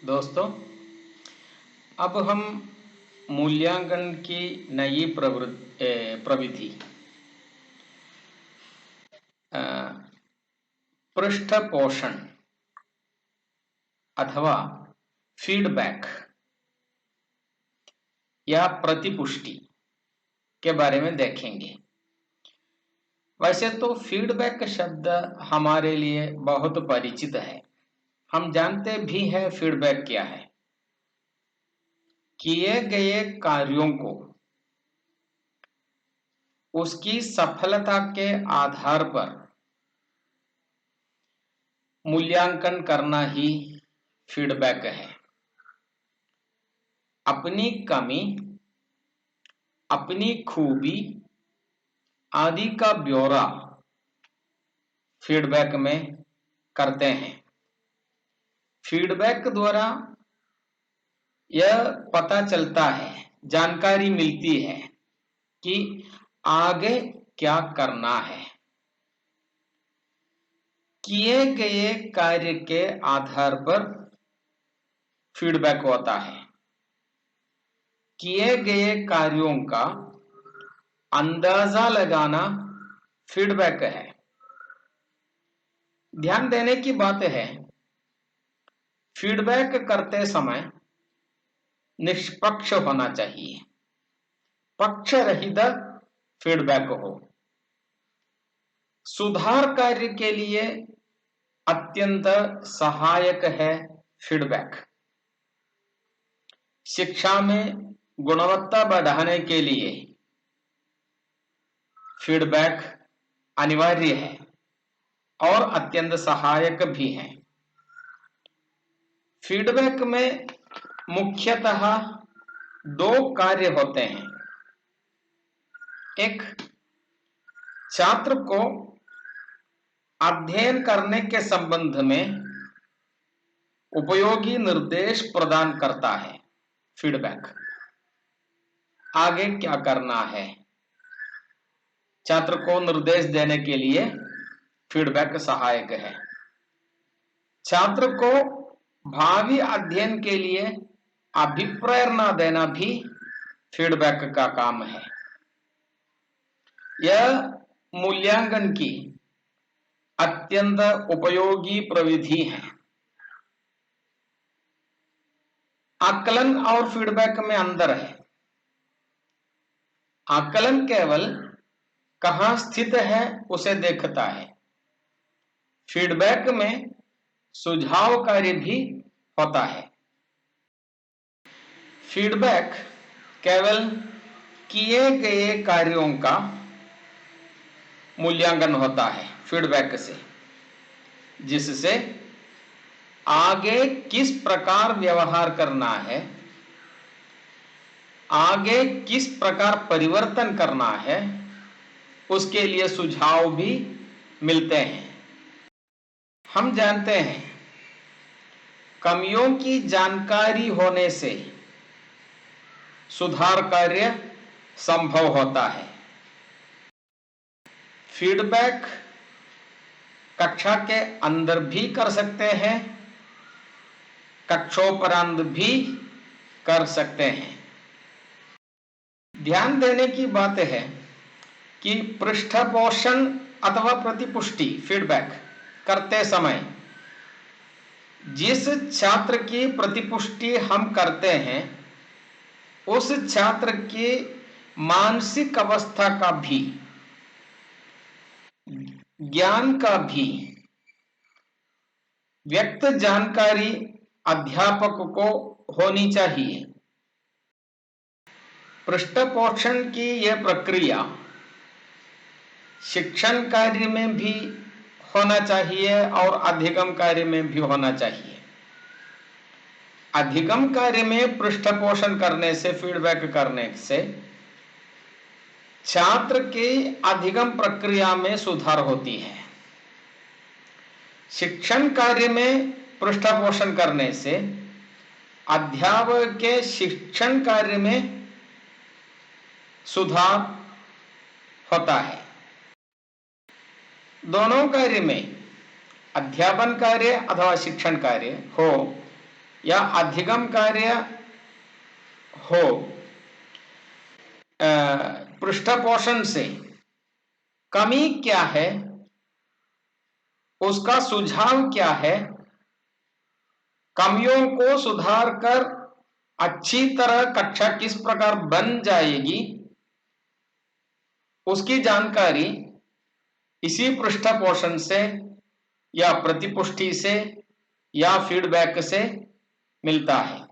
दोस्तों, अब हम मूल्यांकन की नई प्रविधि पृष्ठ पोषण अथवा फीडबैक या प्रतिपुष्टि के बारे में देखेंगे। वैसे तो फीडबैक शब्द हमारे लिए बहुत परिचित है, हम जानते भी हैं फीडबैक क्या है। किए गए कार्यों को उसकी सफलता के आधार पर मूल्यांकन करना ही फीडबैक है। अपनी कमी, अपनी खूबी आदि का ब्यौरा फीडबैक में करते हैं। फीडबैक द्वारा यह पता चलता है, जानकारी मिलती है कि आगे क्या करना है। किए गए कार्य के आधार पर फीडबैक होता है। किए गए कार्यों का अंदाजा लगाना फीडबैक है। ध्यान देने की बात है, फीडबैक करते समय निष्पक्ष होना चाहिए, पक्ष रहित फीडबैक हो। सुधार कार्य के लिए अत्यंत सहायक है फीडबैक। शिक्षा में गुणवत्ता बढ़ाने के लिए फीडबैक अनिवार्य है और अत्यंत सहायक भी है। फीडबैक में मुख्यतः दो कार्य होते हैं। एक, छात्र को अध्ययन करने के संबंध में उपयोगी निर्देश प्रदान करता है फीडबैक। आगे क्या करना है, छात्र को निर्देश देने के लिए फीडबैक सहायक है। छात्र को भावी अध्ययन के लिए अभिप्रेरणा देना भी फीडबैक का काम है। यह मूल्यांकन की अत्यंत उपयोगी प्रविधि है। आकलन और फीडबैक में अंतर है। आकलन केवल कहां स्थित है उसे देखता है। फीडबैक में सुझाव कार्य भी होता है। फीडबैक केवल किए गए कार्यों का मूल्यांकन होता है फीडबैक से, जिससे आगे किस प्रकार व्यवहार करना है, आगे किस प्रकार परिवर्तन करना है, उसके लिए सुझाव भी मिलते हैं। हम जानते हैं, कमियों की जानकारी होने से सुधार कार्य संभव होता है। फीडबैक कक्षा के अंदर भी कर सकते हैं, कक्षोपरांत भी कर सकते हैं। ध्यान देने की बात है कि पृष्ठपोषण अथवा प्रतिपुष्टि फीडबैक करते समय जिस छात्र की प्रतिपुष्टि हम करते हैं, उस छात्र की मानसिक अवस्था का भी, ज्ञान का भी व्यक्त जानकारी अध्यापक को होनी चाहिए। पृष्ठपोषण की यह प्रक्रिया शिक्षण कार्य में भी होना चाहिए और अधिगम कार्य में भी होना चाहिए। अधिगम कार्य में पृष्ठपोषण करने से, फीडबैक करने से छात्र की अधिगम प्रक्रिया में सुधार होती है। शिक्षण कार्य में पृष्ठपोषण करने से अध्यापक के शिक्षण कार्य में सुधार होता है। दोनों कार्य में, अध्यापन कार्य अथवा शिक्षण कार्य हो या अधिगम कार्य हो पृष्ठपोषण से, कमी क्या है, उसका सुझाव क्या है, कमियों को सुधार कर अच्छी तरह कक्षा किस प्रकार बन जाएगी, उसकी जानकारी इसी पृष्ठपोषण से या प्रतिपुष्टि से या फीडबैक से मिलता है।